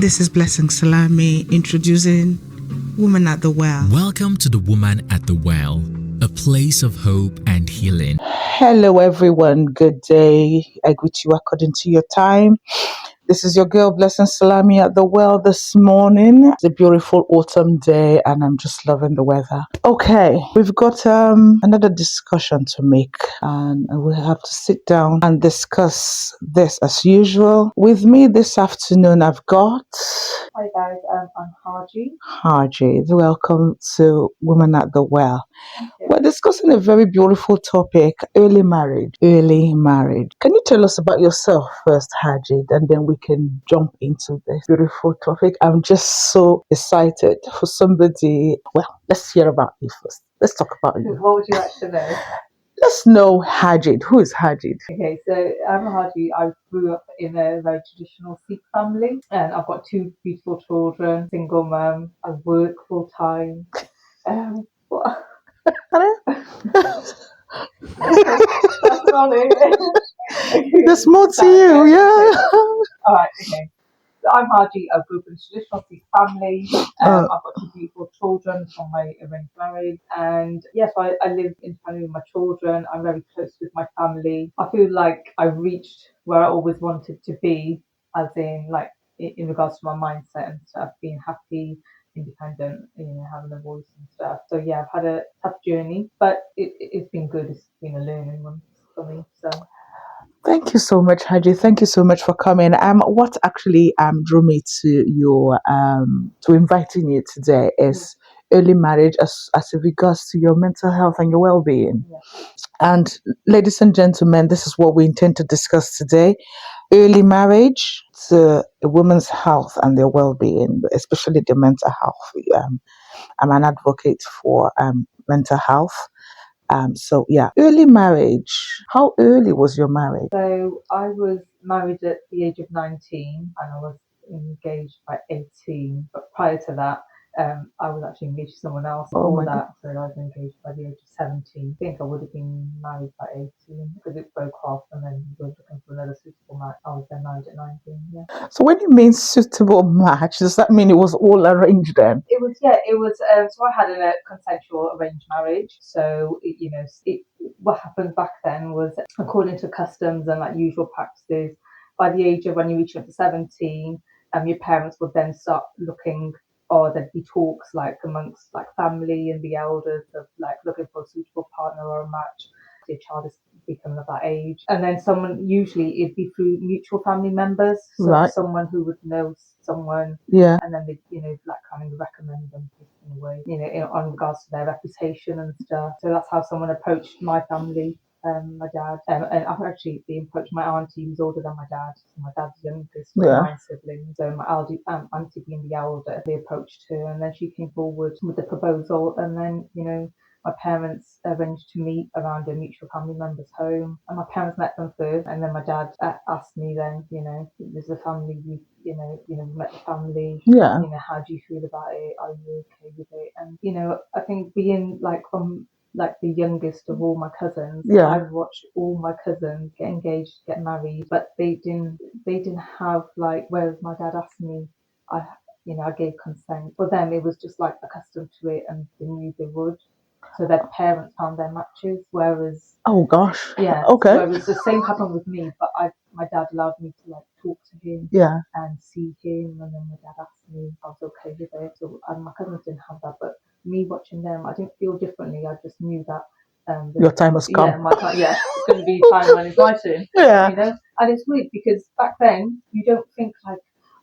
This is Blessing Salami introducing Woman at the Well. Welcome to the Woman at the Well, a place of hope and healing. Hello, everyone. Good day. I greet you according to your time. This is your girl, Blessing Salami at the Well this morning. It's a beautiful autumn day, and I'm just loving the weather. Okay, we've got another discussion to make, and we'll have to sit down and discuss this as usual. With me this afternoon, I've got... Hi guys, I'm Hajid. Hajid. Welcome to Woman at the Well. We're discussing a very beautiful topic, early marriage. Early marriage. Can you tell us about yourself first, Hajid, and then we can jump into this beautiful topic? I'm just so excited for somebody. Well, let's hear about you first. Let's talk about you. What would you like to know? Let's know Hajid. Who is Hajid? Okay, so I'm Hajid. I grew up in a very traditional Sikh family, and I've got two beautiful children, single mum. I work full time. What? That's about it. There's more to you, yeah. All right, okay. So I'm Hajid. I grew up in a traditional Sikh family. I've got two beautiful children from my arranged marriage. And yes, I live independently with my children. I'm very close with my family. I feel like I've reached where I always wanted to be, as in like in regards to my mindset and stuff, being happy, independent, having a voice and stuff. So yeah, I've had a tough journey, but it's been good. It's been a learning one for me. So Thank you so much, Haji. Thank you so much for coming. What actually drew me to your to inviting you today is early marriage as it regards to your mental health and your well-being. yeah. And ladies and gentlemen, this is what we intend to discuss today: early marriage to a woman's health and their well-being, especially the mental health. I'm an advocate for mental health. So yeah, early marriage. How early was your marriage? So I was married at the age of 19 and I was engaged by 18. But prior to that, I was actually engaged to someone else Oh before my that. So I was engaged by the age of 17. I think I would have been married by 18 because it broke off and then we were looking for another suitable match. I was then married at 19, yeah. So when you mean suitable match, does that mean it was all arranged then? It was, so I had a consensual arranged marriage. So, what happened back then was, according to customs and like usual practices, by the age of when you reach up to 17, your parents would then start looking, or there'd be talks like amongst like family and the elders of like looking for a suitable partner or a match. Your child is becoming of that age, and then someone, usually it'd be through mutual family members, so Right. someone who would know someone, Yeah. and then they, like kind of recommend them in a way, on regards to their reputation and stuff. So that's how someone approached my family, my dad, and I've actually been approached my auntie, who's older than my dad. So my dad's youngest of Yeah. 9 siblings. So my auntie being the elder, they approached her, and then she came forward with the proposal, and then my parents arranged to meet around a mutual family member's home, and my parents met them first, and then my dad asked me then, there's a family, we met the family, Yeah. how do you feel about it? Are you okay with it? And I think being like from like the youngest of all my cousins, Yeah. I've watched all my cousins get engaged, get married, but they didn't have like, whereas my dad asked me, I gave consent. For them, it was just like accustomed to it, and they knew they would. So their parents found their matches, whereas Oh gosh. yeah, Okay. whereas the same happened with me, but my dad allowed me to like talk to him, Yeah. and see him, and then my dad asked me if I was okay with it. So my cousins didn't have that, but me watching them, I didn't feel differently. I just knew that Your time has come. yeah, my time, yeah, it's going to be time when it's my turn. Yeah. And it's weird because back then you don't think like,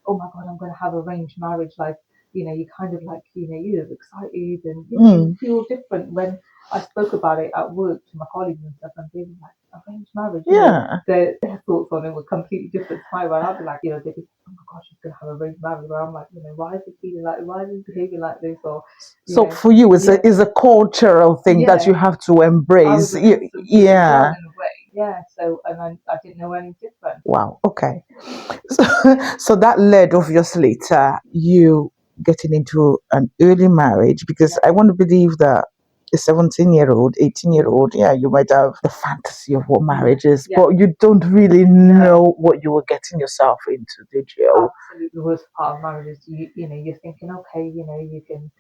oh my god, I'm going to have arranged marriage. Like, you kind of like, you're excited, and you feel different. When I spoke about it at work to my colleagues and stuff, and they were like, arranged marriage. Yeah. Their thoughts on it were completely different to mine. Where I'd be like, they'd be, oh my gosh, she's going to have arranged marriage. Where I'm like, why is he feeling like, why is he behaving like this? Or So for you, it's a cultural thing that you have to embrace. Yeah. in a way. Yeah. So, and I didn't know any different. Wow. Okay. So that led obviously to you getting into an early marriage, because I want to believe that a 17-year-old, 18-year-old, yeah, you might have the fantasy of what marriage is, Yeah. but you don't really know what you were getting yourself into, did you? Absolutely. The worst part of marriage is you're thinking, okay, you can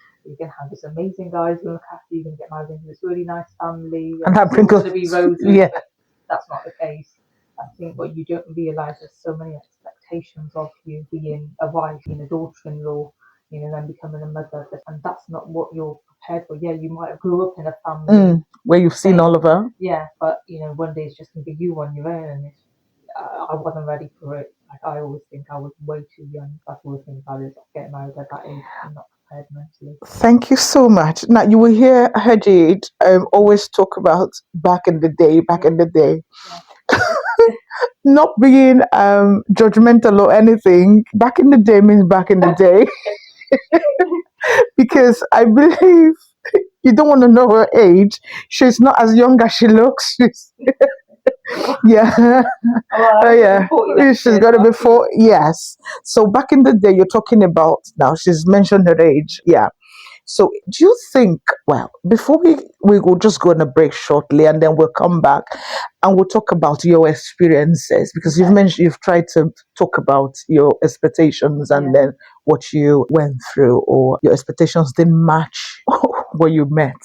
have this amazing guy who's gonna look after you, you're gonna get married into this really nice family, And and that it's all brings gonna be us, roses, yeah. but that's not the case. I think what you don't realise there's so many expectations of you being a wife, being a daughter-in-law, then becoming a mother, and that's not what you're prepared for. Yeah, you might have grew up in a family Where you've seen all of her. yeah, but one day it's just gonna be you on your own, and I wasn't ready for it. Like I always think I was way too young. That's the worst thing about it is getting married at that age. I'm not prepared mentally. Thank you so much. Now you will hear Hajid always talk about back in the day, back in the day. Yeah. Not being judgmental or anything. Back in the day means back in the day. Because I believe you don't want to know her age. She's not as young as she looks. She's yeah. Well, Yeah. 40 next She's year, got to so be four. Yes. So back in the day, you're talking about now. She's mentioned her age. Yeah. So do you think, well, before we will just go on a break shortly and then we'll come back and we'll talk about your experiences because you've mentioned you've tried to talk about your expectations and then what you went through or your expectations didn't match what you met.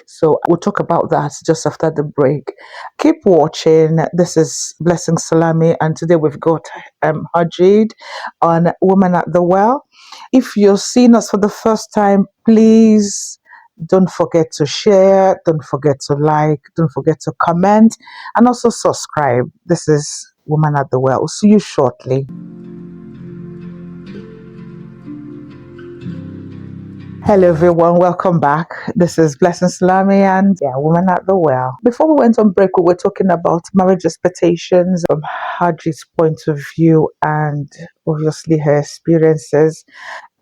So we'll talk about that just after the break. Keep watching. This is Blessing Salami and today we've got Hajid on Woman at the Well. If you're seeing us for the first time, please don't forget to share, don't forget to like, don't forget to comment, and also subscribe. This is Woman at the Well. See you shortly. Hello, everyone. Welcome back. This is Blessing Salami and Woman at the Well. Before we went on break, we were talking about marriage expectations from Hajit's point of view and obviously her experiences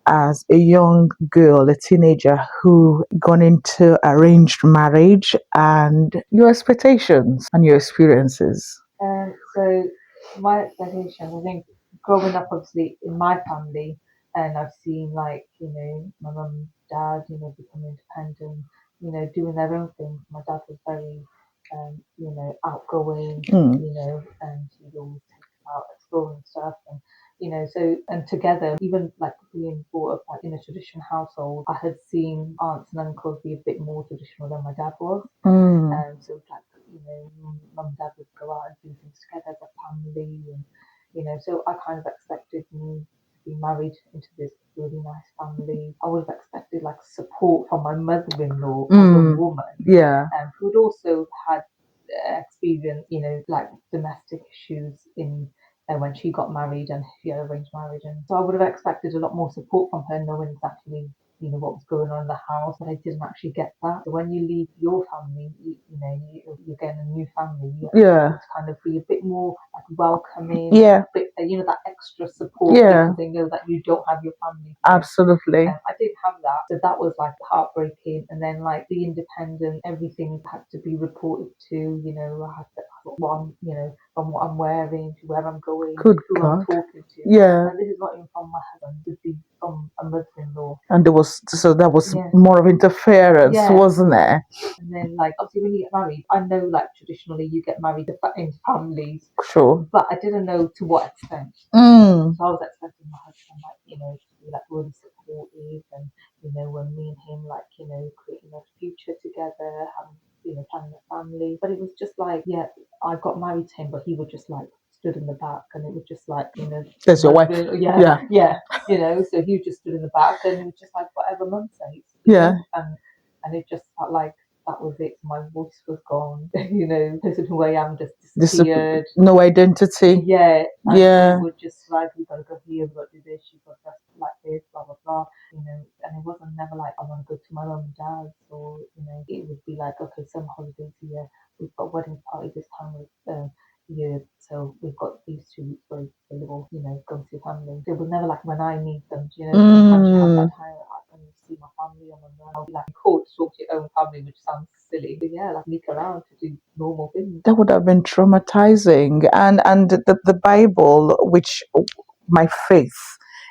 as a young girl, a teenager who gone into arranged marriage and your expectations and your experiences. So my expectations, I think, growing up obviously in my family, and I've seen like my mum, dad, become independent, doing their own things. My dad was very, outgoing, Mm. and he'd always take us out exploring stuff, and so and together, even like being brought up like in a traditional household, I had seen aunts and uncles be a bit more traditional than my dad was. So like mum and dad would go out and do things together as a family, and so I kind of expected me to be married into this really nice family. I would have expected like support from my mother-in-law as a woman, Yeah. who'd also had experience, like domestic issues in when she got married and she had arranged marriage, and so I would have expected a lot more support from her, knowing exactly what was going on in the house, but I didn't actually get that. So when you leave your family, you're getting a new family. You Yeah. to kind of be a bit more like welcoming, Yeah. a bit, that extra support, Yeah. because they know that you don't have your family. Absolutely. I did have that, so that was like heartbreaking. And then like the independent, everything had to be reported to. I had to one, from what I'm wearing to where I'm going, Good who I'm God. talking to. Yeah. And this is not even from my husband; this is from a mother-in-law. And there was that was Yeah. more of interference, Yeah. wasn't there? And then, like, obviously, when you get married, I know, like, traditionally you get married in families, Sure. but I didn't know to what extent. Mm. So I was expecting my husband, like, to be like really supportive, and when me and him, like, creating a future together, having, planning a family. But it was just like, yeah, I got married to him, but he would just like stood in the back, and it was just like, There's your wife. yeah, so he just stood in the back, and it was just like whatever mum says, Yeah. And it just felt like that was it. My voice was gone, person who I am just disappeared. No identity. Yeah, and Yeah. it would just like, we gotta go here, we gotta do this, you gotta dress like this, blah blah blah. And it wasn't never like I want to go to my mum and dad's, or it would be like, okay, some holidays here, we've got wedding party this time of year, so we've got these 2 weeks where available, go to your family. It was never like when I need them, sometimes you have that time like when you see my family, and I'll be like, cool, to talk to your own family, which sounds silly, but yeah, like sneak around to do normal things. That would have been traumatizing. And the Bible, which my faith,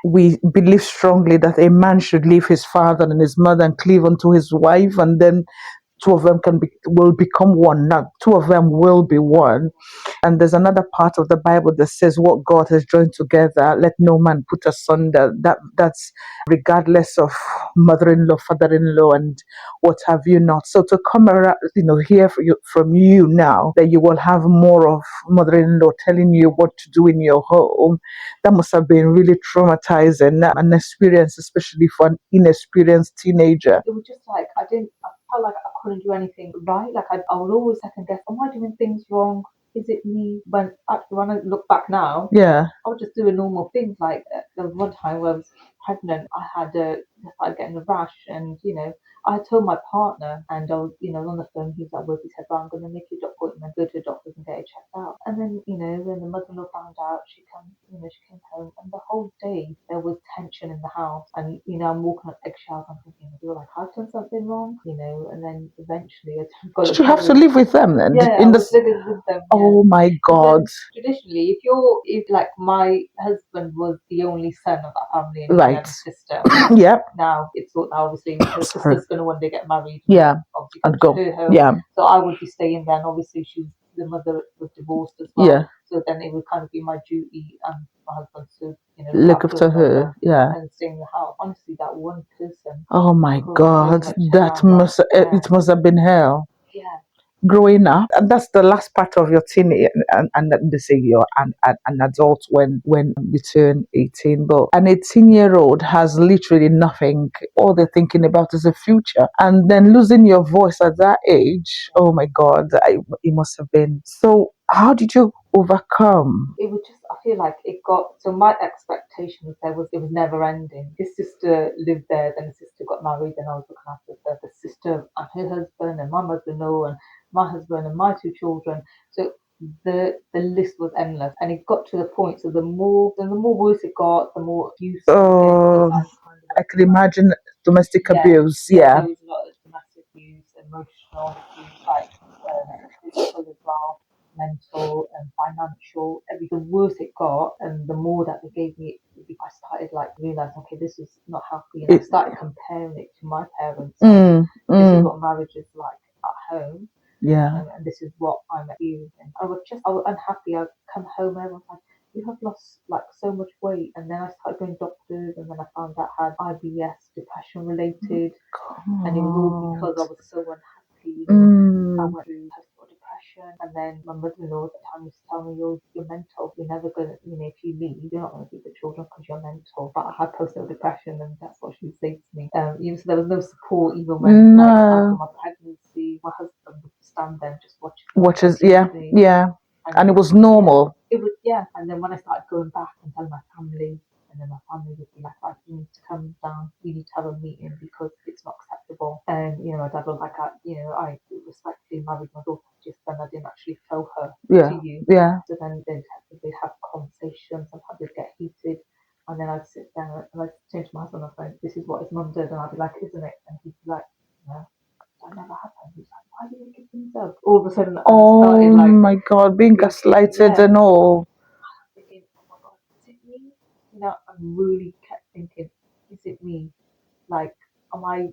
we believe strongly that a man should leave his father and his mother and cleave unto his wife, and then two of them will become one. Now, two of them will be one. And there's another part of the Bible that says, "What God has joined together, let no man put asunder." That's regardless of mother-in-law, father-in-law, and what have you not. So to come around, hear from you now that you will have more of mother-in-law telling you what to do in your home, that must have been really traumatizing, an experience, especially for an inexperienced teenager. It was just like I felt like I couldn't do anything right. Like I would always second guess, am I doing things wrong? Is it me? When actually, when I look back now, Yeah. I was just doing normal things. Like there was one time where I was pregnant, I started getting a rash, and I had told my partner, and I was on the phone. He was at work. He said, "Well, I'm going to make you an appointment, go to the doctors and get it checked out." And then when the mother-in-law found out, she came home, and the whole day there was tension in the house, and I'm walking up eggshells. I'm thinking, I feel like I've done something wrong, and then eventually I got Did it you have to covered. live with them then? Yeah, I was living with them. Yeah. Oh my Because God. traditionally, if like my husband was the only son of that family and he Right. had a sister, Yep. now it's thought that obviously her Sorry. sister's going to one day get married. Yeah. Obviously And go go. to her home. Yeah. So I would be staying there, and obviously the mother was divorced as well. Yeah. So then it would kind of be my duty and my husband to Look after after her. mother Yeah. and stay in the house. Honestly, that one person Oh my could God. pretty much That turn around. it must have been hell. Yeah. Growing up, and that's the last part of your teen, and they say you're an adult when you turn 18, but an 18-year-old has literally nothing. All they're thinking about is the future, and then losing your voice at that age, oh my God, it must have been. So how did you overcome? It was just, I feel like it got, so my expectations it was never ending. His sister lived there, then his sister got married, and I was looking after the sister and her husband and my mother-in-law and my husband and my two children. So the list was endless, and it got to the point, so the more worse it got, the more abuse I was getting, because I kind of I can imagine domestic yeah, abuse. yeah, Yeah. there was a lot of domestic abuse, emotional abuse, like physical as well, mental and financial. The worse it got, and the more that they gave me, I started like realizing, okay, this is not healthy, and I started comparing it to my parents. Like, this is what marriage is like at home, Yeah. and this is what I'm experiencing. I was unhappy. I'd come home and everyone's like, you have lost like so much weight. And then I started going to doctors, and then I found out I had IBS, depression related, and it was all because I was so unhappy. I went through post depression, and then my mother-in-law at the time used to tell me, you're mental. You're never gonna, if you leave, you're not gonna keep the children because you're mental. But I had postnatal depression, and that's what she would say to me. Even so, there was no support even when like after my pregnancy, my husband would stand there and just watch me on TV. Yeah. And it was Yeah, normal. it was, yeah. And then when I started going back and telling my family, and then my family would be like, right, you need to come down, we need to have a meeting because it's not acceptable. And my dad was like, I respectfully married my daughter just then, I didn't actually show her Yeah. to you. Yeah. So then they'd have conversations, sometimes they'd get heated. And then I'd sit down and I'd say to my husband, on the phone, this is what his mum did. And I'd be like, isn't it? And he'd be like, no, that never happened. He's like, why are you making things up? All of a sudden, I started Oh like, my God, being gaslighted yeah, and all. thinking, oh my God, is it me? I really kept thinking, is it me? Like, am I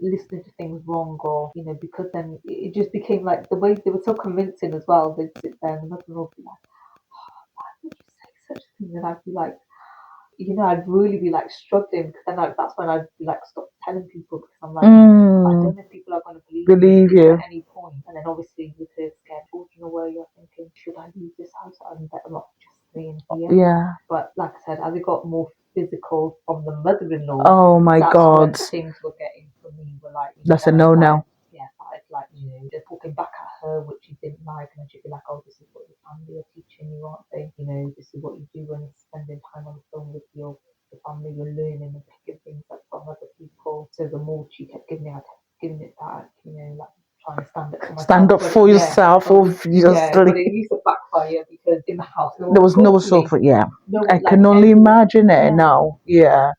listening to things wrong, or because then it just became like the way they were so convincing as well. They'd sit there and the mother would be like, oh, why would you say such a thing? And I'd be like, I'd really be like struggling, because then that's when I'd be like, stop telling people, because I'm like, I don't know if people are going to believe me at any point. And then obviously with her scared children away, you're thinking, should I leave this house? I'm better off just staying here. Yeah. But like I said, as it got more physical from the mother-in-law, Oh my God. when things were getting for me were like, That's a no now. Yeah, started like just talking back at her, which she didn't like, and then she'd be like, "Oh, this is what your family are teaching you, aren't they? This is what you do when you're spending time on the phone with your family. You're learning and picking things up from other people." So the more she kept giving it, I kept giving it back. Like trying to stand up for myself. Stand up for yourself, But it used to backfire, because in the house there was no support. Yeah. no, I like can only everyone, imagine it now. Yeah.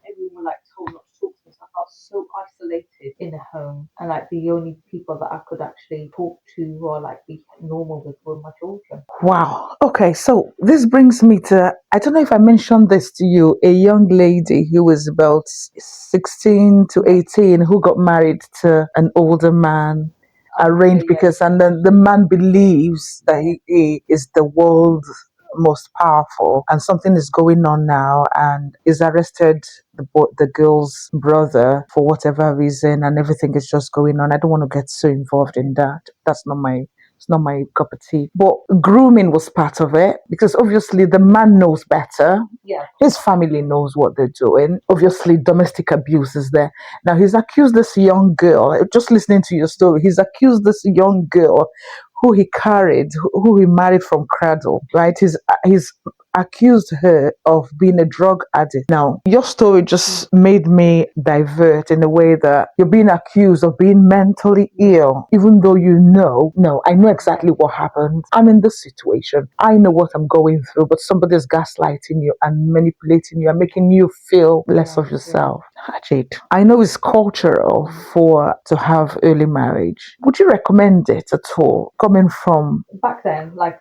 everyone like told not to talk to me. So I felt so isolated. grounded in a home, and like the only people that I could actually talk to or like be normal with were my children. Wow. Okay, so this brings me to, I don't know if I mentioned this to you, a young lady who was about 16 to 18 who got married to an older man, arranged, because, and then the man believes that he is the world's most powerful, and something is going on now, and is arrested the girl's brother for whatever reason, and everything is just going on. I don't want to get so involved in that. That's not my, it's not my cup of tea. But grooming was part of it, because obviously the man knows better. Yeah. His family knows what they're doing. Obviously, domestic abuse is there. Now, he's accused this young girl, just listening to your story, he's accused this young girl who he carried, who he married from cradle, right? He's accused her of being a drug addict. Now, your story just made me divert in a way that you're being accused of being mentally ill, even though you know, no, I know exactly what happened. I'm in this situation. I know what I'm going through, but somebody's gaslighting you and manipulating you and making you feel less of yourself. Hajid, I know it's cultural to have early marriage. Would you recommend it at all? Coming from Back then, like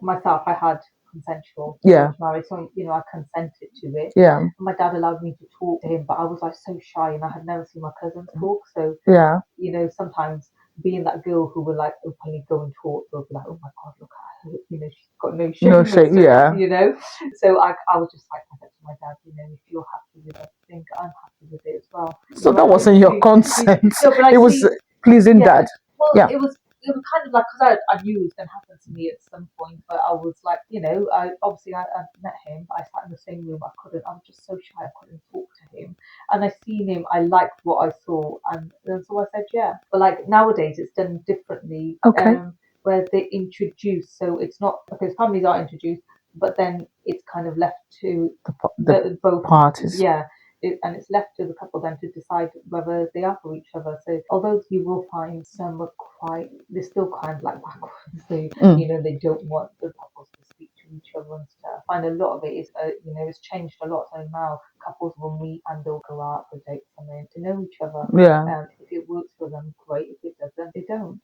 myself, I had consensual marriage, so I consented to it. Yeah. And my dad allowed me to talk to him, but I was like so shy, and I had never seen my cousins talk. So Yeah. Sometimes being that girl who would like openly go and talk, they'll be like, oh my god, look at her, she's got no shame. No shame, yeah. So I was just like, I said to my dad, if you're happy with everything, I'm happy with it as well. So that wasn't your consent. No, but it was pleasing dad. Well, Yeah. it was kind of like, because I knew it was going to happen to me at some point, but I was like, I met him, I sat in the same room, I was just so shy, I couldn't talk to him, and I seen him, I liked what I saw, and so I said yeah. But like nowadays, it's done differently. Okay. Where they introduce, so it's not because families are introduced, but then it's kind of left to both parties. Yeah. And it's left to the couple then to decide whether they are for each other. So although you will find some are they're still kind of like backwards. They they don't want the couples to speak to each other and stuff. I find a lot of it is it's changed a lot. So now couples will meet and they'll go out for dates and then to know each other. Yeah. If it works for them, great. If it doesn't, they don't.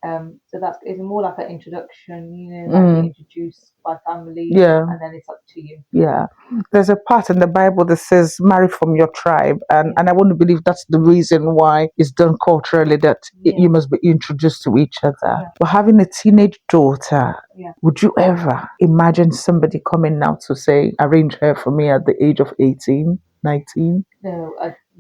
So it's more like an introduction. Like you're introduced by family. Yeah. And then it's up to you. Yeah. There's a part in the Bible that says marry from your tribe, and I want to believe that's the reason why it's done culturally, that you must be introduced to each other. Yeah. But having a teenage daughter, Yeah. would you ever imagine somebody coming now to say, arrange her for me at the age of 18, 19? No,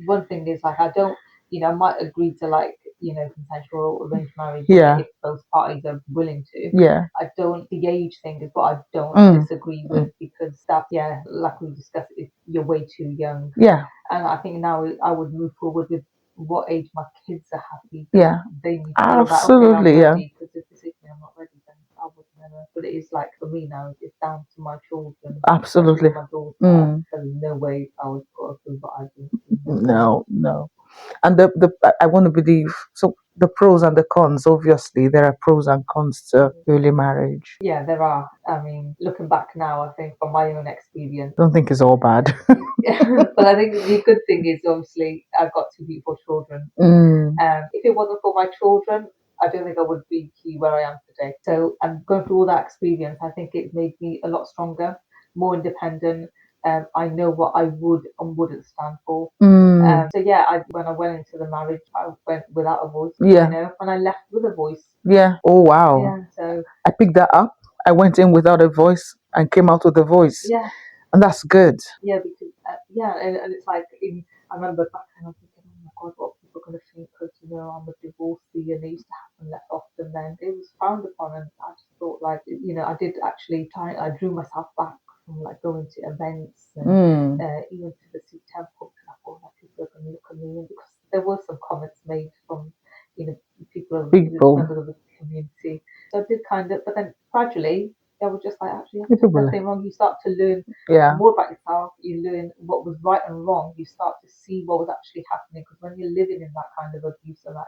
one thing is like I don't, I might agree to like consensual arranged marriage if both parties are willing to. Yeah. I don't. The age thing is what I don't disagree with because that like we discussed, you're way too young. Yeah. And I think now I would move forward with what age my kids are happy. Yeah. They need to feel Absolutely. that, okay, I'm ready, because if they say I'm not ready, then I would never. But it is like for me now, it's down to my children. Absolutely. My daughter. There's no way I would put up with what I do. No. And I want to believe, so the pros and the cons, obviously there are pros and cons to early marriage. Yeah, there are. I mean, looking back now, I think from my own experience, I don't think it's all bad. but I think the good thing is obviously I've got two beautiful children. If it wasn't for my children, I don't think I would be here where I am today. So I'm going through all that experience. I think it made me a lot stronger, more independent. I know what I would and wouldn't stand for. So yeah, when I went into the marriage, I went without a voice. And I left with a voice. Yeah. Oh wow. Yeah. So I picked that up. I went in without a voice and came out with a voice. Yeah. And that's good. Yeah, because and it's like I remember back then I was thinking, oh my god, what are people going to think? Because I'm a divorcee, and it used to happen less often. Then it was frowned upon, and I just thought like I did actually try. I drew myself back from like going to events and even to the Sikh temple, because I thought like people are going to look at me, and because there were some comments made from people members of the community. So I did but then gradually they were just like, actually, there's nothing wrong. You start to learn more about yourself. You learn what was right and wrong. You start to see what was actually happening, because when you're living in that kind of abuse and that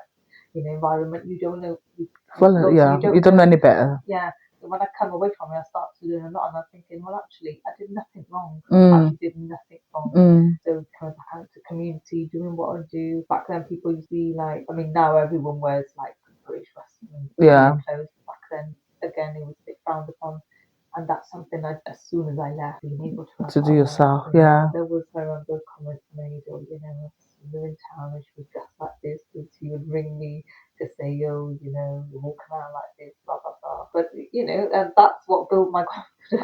environment, you don't know. You don't know any better. Yeah, when I come away from it, I start to learn a lot, and I'm thinking, well, actually, I did nothing wrong. I actually did nothing wrong. So coming back out to community, doing what I do. Back then, people used to be like, I mean, now everyone wears like British Western clothes. Back then, again, it was a bit frowned upon. And that's something that as soon as I left, being able to to do yourself, there was no good comments made, or we're in town and she was dressed like this, and she would ring me to say, oh, you're walking around like this, blah blah blah. But and that's what built my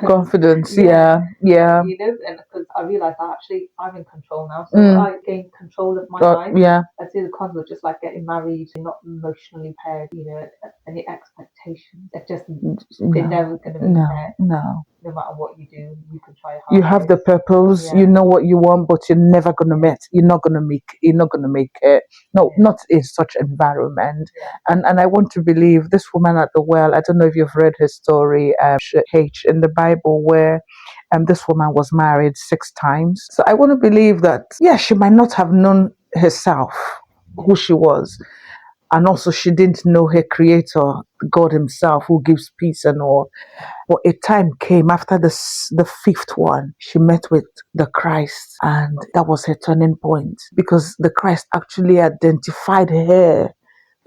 confidence. Yeah. And because I realized that actually I'm in control now, so I gained control of my life. Yeah. I'd say the cons were just like getting married, not emotionally paired, any expectations. They're never going to be met. No. No matter what you do, you can try hard. You have the purpose, you know what you want, but you're never gonna meet. You're not gonna make it. No, not in such environment. And I want to believe this woman at the well. I don't know if you've read her story, H in the Bible, where this woman was married 6 times. So I want to believe that she might not have known herself who she was, and also she didn't know her creator, God himself, who gives peace and all. But a time came after the fifth one, she met with the Christ, and that was her turning point, because the Christ actually identified her,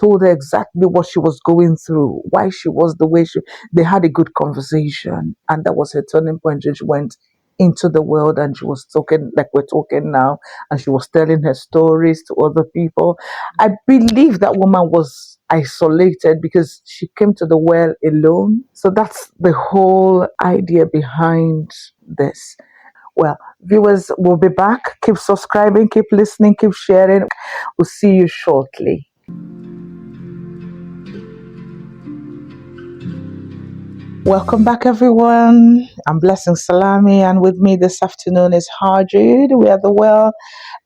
told her exactly what she was going through, why she was the way she. They had a good conversation, and that was her turning point. She went into the world, and she was talking like we're talking now, and she was telling her stories to other people. I believe that woman was isolated because she came to the well alone. So that's the whole idea behind this. Well, viewers, we'll be back. Keep subscribing, keep listening, keep sharing. We'll see you shortly. Welcome back, everyone. I'm Blessing Salami, and with me this afternoon is Hajid. We are the well,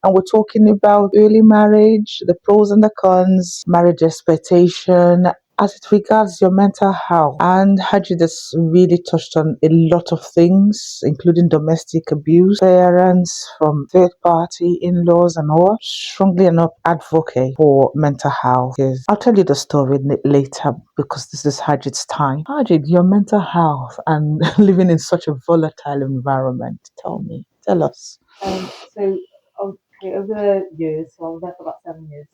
and we're talking about early marriage, the pros and the cons, marriage expectation, as it regards your mental health. And Hajid has really touched on a lot of things, including domestic abuse, parents from third party, in-laws and all. Strongly enough advocate for mental health. I'll tell you the story later because this is Hajid's time. Hajid, your mental health and living in such a volatile environment. Tell us. So okay, over the years, so I was there for about 7 years.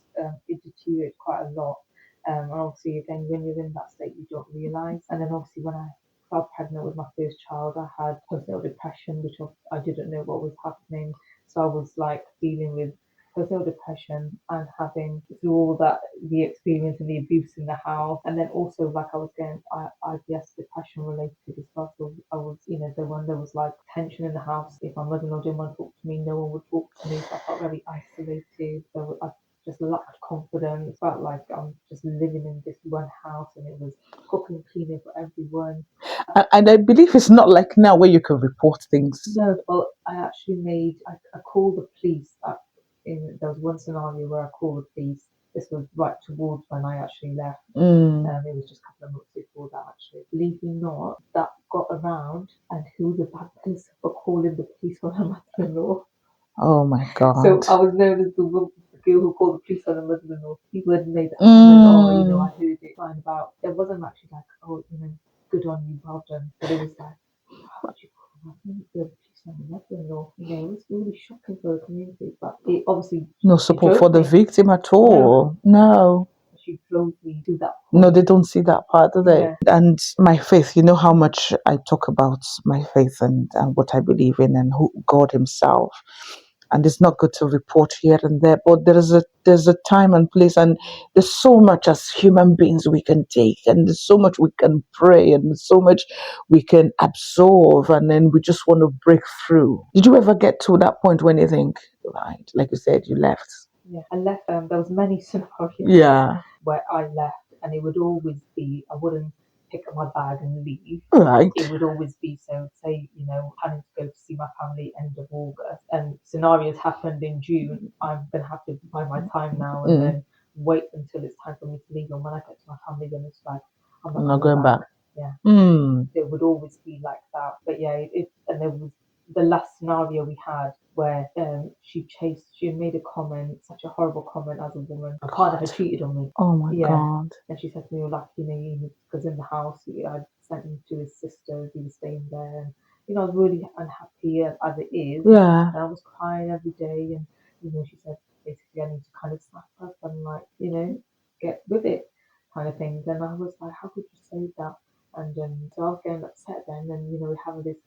It deteriorated quite a lot. And obviously, again, when you're in that state, you don't realise. And then obviously, when I fell pregnant with my first child, I had postnatal depression, which I didn't know what was happening. So I was like dealing with postnatal depression and having through all that the experience and the abuse in the house, and then also like I was getting IBS depression related as well. So I was, there was like tension in the house. If my mother-in-law didn't want to talk to me, no one would talk to me. So I felt very isolated. So I just lacked confidence. Felt like I'm just living in this one house, and it was cooking and cleaning for everyone. And I believe it's not like now where you can report things. No, but I actually I called the police. There was one scenario where I called the police. This was right towards when I actually left. It was just a couple of months before that, actually. Believe it or not, that got around, and who was the bad person for calling the police on her mother-in-law. Oh my God. So I was known as the girl who called the police on her mother-in-law. People had made that comment, I heard it flying about. It wasn't actually like, good on you, well done. But it was like, how would you call the police on her mother-in-law? It was really shocking for the community. But it obviously no support for the victim at all. No. She drove me to that point. No, they don't see that part, do they? Yeah. And my faith, you know how much I talk about my faith and what I believe in and who God himself. And it's not good to report here and there, but there's a time and place, and there's so much as human beings we can take, and there's so much we can pray, and there's so much we can absorb, and then we just want to break through. Did you ever get to that point when you think, right, like you said, you left? Yeah, I left. There was many scenarios where I left, and it would always be I wouldn't pick up my bag and leave. Right. It would always be so. Say, planning to go to see my family end of August, and scenarios happened in June. I'm gonna have to buy my time now, and then wait until it's time for me to leave. And when I get to my family, then it's like I'm not going back. Yeah. It would always be like that. But yeah, and there was the last scenario we had. where she made a comment, such a horrible comment as a woman. My partner had cheated on me. Oh my Yeah. God. And she said to me, like, because in the house, I sent him to his sister, he was staying there. And, I was really unhappy as it is. Yeah. And I was crying every day. And, she said, basically, I need to kind of snap up and, like, get with it kind of thing. Then I was like, how could you say that? And so I was getting upset then. And, we have this,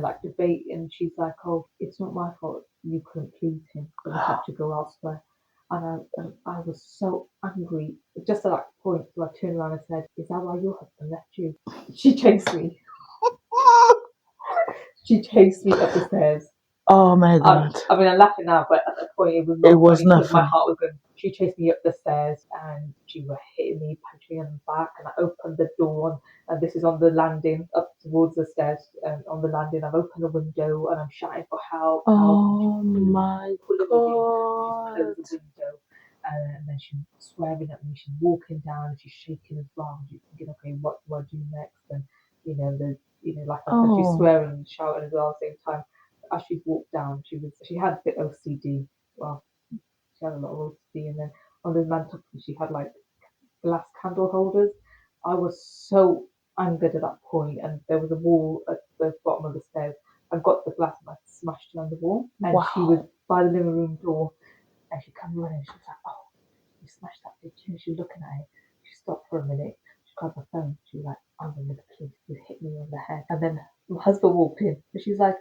like debate. And she's like, oh, it's not my fault. You couldn't please him. So we had to go elsewhere. And I was so angry. Just at that point, so I turned around and said, is that why your husband left you? She chased me. She chased me up the stairs. Oh my God. I'm laughing now, but at that point, it was It not was funny not because my funny. heart was going. She chased me up the stairs and she was hitting me, punching me on the back. And I opened the door, and this is on the landing up towards the stairs. On the landing, I've opened the window and I'm shouting for help. Oh And she's my pulling me in. She's God. closed the window. And then she's swearing at me. She's walking down and she's shaking as well. She's thinking, okay, what do I do next? And like I said, she's Oh. swearing and shouting as well at the same time. As she walked down, she had a bit OCD. Well, she had a lot of OCD, and then on the mantelpiece she had like glass candle holders. I was so angered at that point, and there was a wall at the bottom of the stairs. I got the glass and I smashed it on the wall, and she was by the living room door, and she came running. She was like, "Oh, you smashed that, did you?" And she was looking at it. She stopped for a minute. She grabbed her phone. She was like, "I'm going to the police. You hit me on the head." And then my husband walked in, and she was like,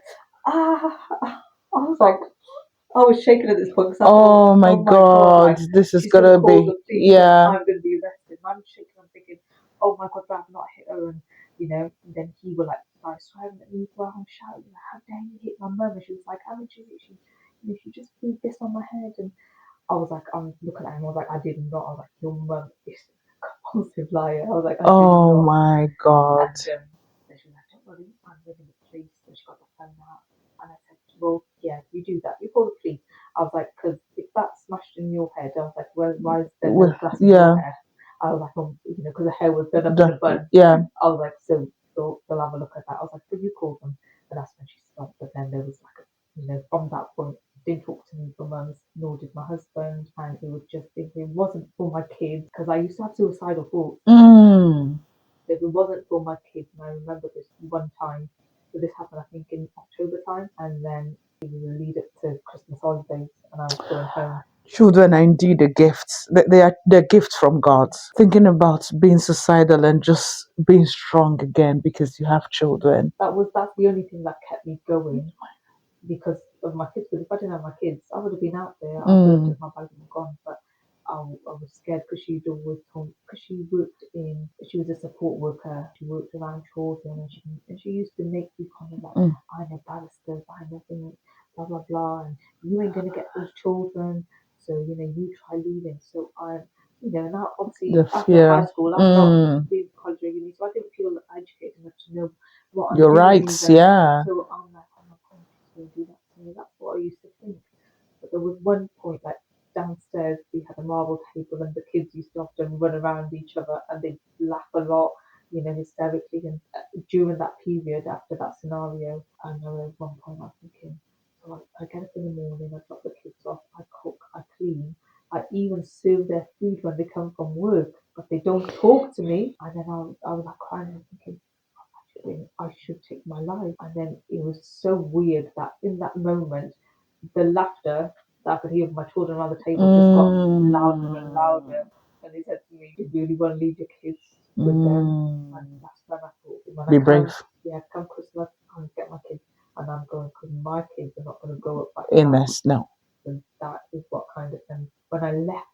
"Ah!" I was like, I was shaking at this point because I thought, Oh my oh my God, God. like This is she's going to gonna call be, the police and yeah. I'm going to be arrested. And I'm shaking, I'm thinking, oh my God, I've not hit her. And, and then he would like start swearing at me as well. I'm shouting, like, how dare you hit my mum? And she was like, how much is it? She just threw this on my head. And I was like, I'm looking at him, I was like, I did not. I was like, your mum is a compulsive liar. I was like, I did Oh not. my God. And then she was like, don't worry, I'm ringing the police. And she got the phone out. And I said, well, yeah, you do that. You call the police. I was like, because if that's smashed in your head, I was like, well, why is there no glass in your hair? I was like, because the hair was done up in a bun. Yeah. I was like, so they'll have a look at that. I was like, so you call them. And that's when she stopped. But then there was like, from that point, didn't talk to me for months, nor did my husband. And it was just, if it wasn't for my kids, because I used to have suicidal thoughts. If it wasn't for my kids, and I remember this one time, so this happened I think in October time, and then it was a lead up to Christmas holidays, and I was going home. Children are indeed a gift. They're gifts from God. Thinking about being suicidal and just being strong again because you have children. That's the only thing that kept me going because of my kids. Because if I didn't have my kids, I would have been out there. I would have took my bag and gone. But I was scared because she'd always told because she was a support worker. She worked around children, and she used to make me kind of like, I know barristers, I know things, blah blah blah, and you ain't gonna get those children. So you try leaving. So now obviously after high school, I'm not being college or uni, so I didn't feel educated enough to know what I'm Your doing. rights, yeah. So I'm like, oh my God, she's gonna do that to me. That's what I used to think. But there was one point, like downstairs, we had a marble table, and the kids used to often run around each other, and they'd laugh a lot, hysterically. And during that period, after that scenario, I know at one point I'm thinking, so I get up in the morning, I drop the kids off, I cook, I clean, I even serve their food when they come from work, but they don't talk to me. And then I was like crying and thinking, I should take my life. And then it was so weird that in that moment, the laughter that I could hear of my children around the table just got louder and louder. And they said to me, "Do you really want to leave your kids with them?" And that's when I thought, Be brave. come Christmas, I'm going to get my kids, and I'm going because my kids are not going to grow up like In that. this, no. And that is what kind of thing. When I left,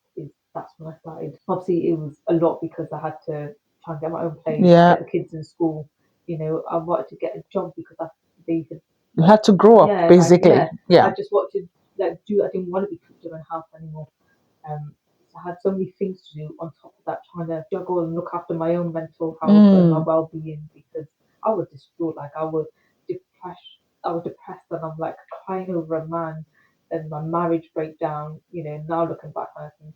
that's when I started. Obviously, it was a lot because I had to try and get my own place, get the kids in school. I wanted to get a job because they had. You had to grow up, basically. I just wanted to I didn't want to be cooked in my house anymore. So I had so many things to do on top of that, trying to juggle and look after my own mental health and my well-being because I was distraught. Like I was depressed. And I'm like crying over a man and my marriage breakdown. Now looking back, I think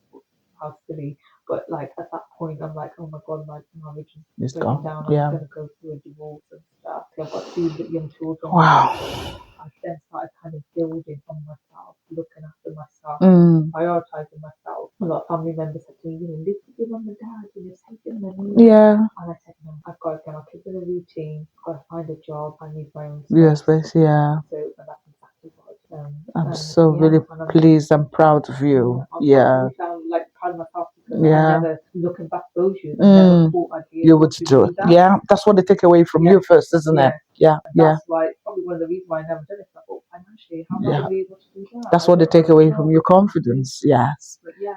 how silly. But like at that point, I'm like, oh my God, my marriage is breaking down. I'm gonna go through a divorce and stuff. I've got two young children. Wow. I then started kind of building on myself, looking after myself, Mm. prioritizing myself. A lot of family members said to me, live with your mum and dad, take them money. Yeah. And I said, no, I've got to get my kids in a routine, I've got to find a job, I need my own Yes, space. yeah. So and that's exactly what I've done. I'm so really pleased and proud of you. Yeah. I found like proud of myself because Yeah. I never, looking back those years, I never thought I'd be You able would to do it. that. Yeah. That's what they take away from you first, isn't it? Yeah. Yeah. That's why probably one of the reasons why I never done it. I thought financially, how am I Yeah. going to be able to do that? That's what they take away from your confidence. Yes. But yeah,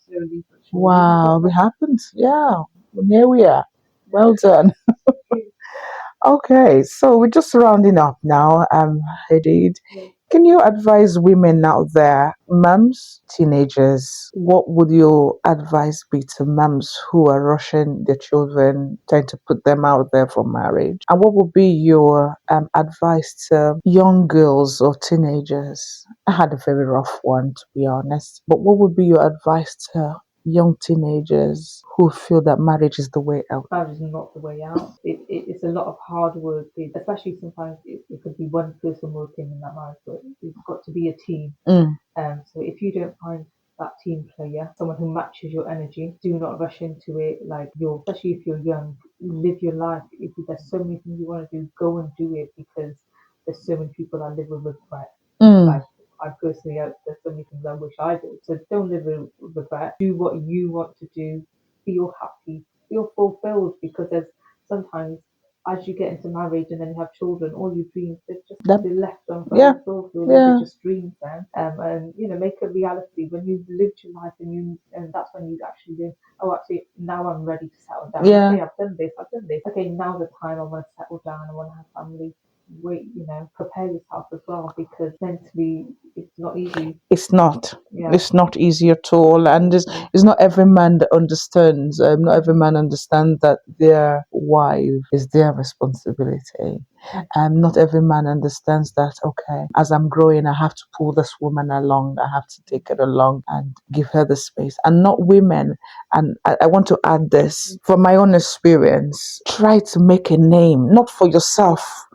slowly but surely. Wow. It happened. Yeah. Well, here we are. Well done. Okay, so we're just rounding up now. Hadid, can you advise women out there, mums, teenagers, what would your advice be to mums who are rushing their children, trying to put them out there for marriage? And what would be your advice to young girls or teenagers? I had a very rough one, to be honest, but what would be your advice to young teenagers who feel that marriage is the way out? Marriage is not the way out. It's a lot of hard work, especially sometimes it could be one person working in that marriage, but it's got to be a team. Mm. So if you don't find that team player, someone who matches your energy, do not rush into it. Like especially if you're young, live your life. If there's so many things you want to do, go and do it because there's so many people that live with regret. Like I personally, there's so many things I wish I did. So don't live with regret. Do what you want to do. Feel happy. Feel fulfilled because there's sometimes as you get into marriage and then you have children, all your dreams they're left unfulfilled. They're just dreams then. And make a reality when you've lived your life and that's when you actually live. Oh, actually, now I'm ready to settle down. Yeah. Okay, I've done this. Okay, now's the time I want to settle down. I want to have family. Wait, prepare yourself as well because mentally it's not easy. It's not. Yeah. It's not easy at all, and it's not every man that understands. Not every man understands that their wife is their responsibility. Not every man understands that. Okay, as I'm growing, I have to pull this woman along. I have to take her along and give her the space, and not women. And I want to add this from my own experience. Try to make a name, not for yourself.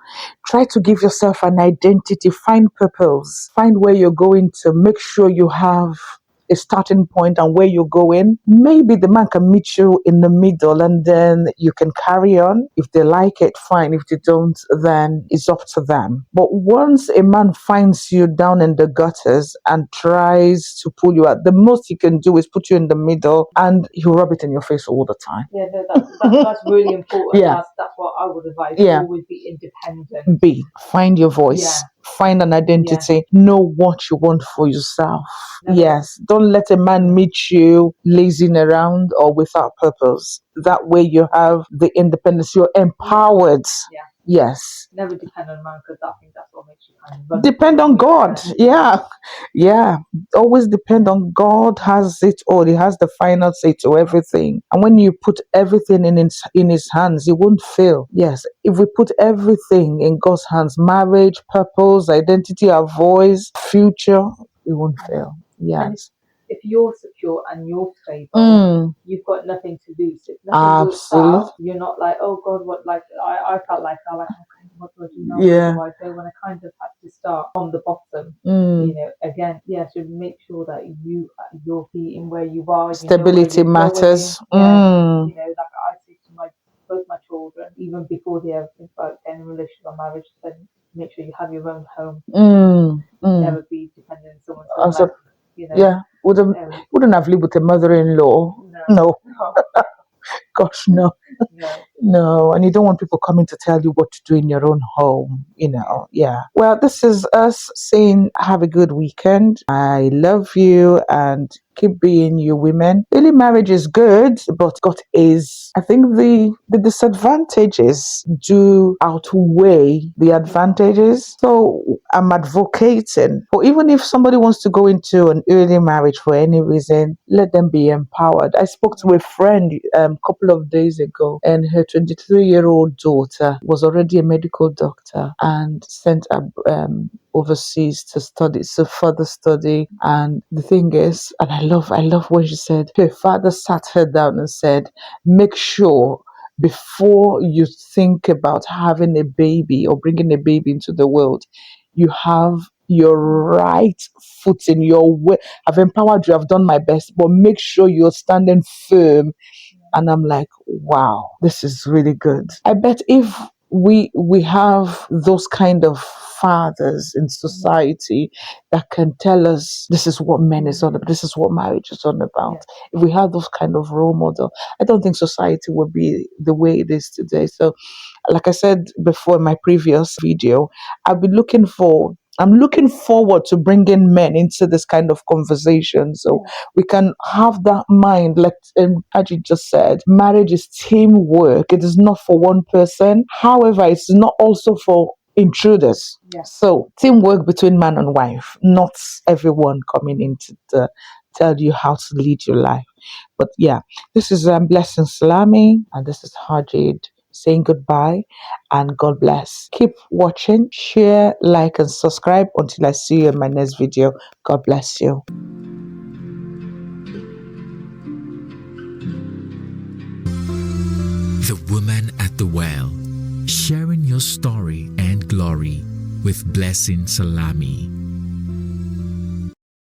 Try to give yourself an identity, find purpose, find where you're going to, make sure you have a starting point and where you're going. Maybe the man can meet you in the middle and then you can carry on. If they like it, fine. If they don't, then it's up to them. But once a man finds you down in the gutters and tries to pull you out, the most he can do is put you in the middle and he'll rub it in your face all the time. Yeah, that's really important. Yeah. That's what I would advise. Yeah. Always be independent. Find your voice. Find an identity. Know what you want for yourself. Yes. Don't let a man meet you lazing around or without purpose. That way you have the independence. You're empowered. Yeah. Yes. Never depend on a man because I think that's what makes you kind of Depend on God. Yeah. Yeah. Always depend on God. Has it all. He has the final say to everything. And when you put everything in his hands, he won't fail. Yes. If we put everything in God's hands, marriage, purpose, identity, our voice, future, it won't fail. Yes. If you're secure and you're stable, you've got nothing to lose. If nothing works out, you're not like, oh God, what? Like I felt like I okay, what do I do now? Where do I go? When I kind of had to start from the bottom, again, so make sure that you're being where you are. Stability matters. Like I say to both my children, even before they ever think about getting a relationship or marriage, then make sure you have your own home. Never be dependent on someone's home. Also, wouldn't have lived with a mother-in-law. No. Gosh, no. No, and you don't want people coming to tell you what to do in your own home, Yeah. Well, this is us saying have a good weekend. I love you and keep being you women. Really, marriage is good, but I think the disadvantages do outweigh the advantages. So I'm advocating for even if somebody wants to go into an early marriage for any reason, let them be empowered. I spoke to a friend a couple of days ago, and her 23-year-old daughter was already a medical doctor and sent overseas to further study. And the thing is, and I love when she said her father sat her down and said, make sure before you think about having a baby or bringing a baby into the world, you have your right foot in your way. I've empowered you, I've done my best, but make sure you're standing firm. And I'm like, wow, this is really good. I bet if we have those kind of fathers in society that can tell us this is what men is all about, this is what marriage is all about. If we have those kind of role model, I don't think society would be the way it is today. So like I said before in my previous video, I'm looking forward to bringing men into this kind of conversation so we can have that mind. Like Hajid just said, marriage is teamwork. It is not for one person. However, it's not also for intruders. So teamwork between man and wife, not everyone coming in to tell you how to lead your life. But yeah, this is Blessing Salami, and this is Hajid saying goodbye and God bless. Keep watching, share, like, and subscribe until I see you in my next video. God bless you. The Woman at the Well, sharing your story and glory with Blessing Salami.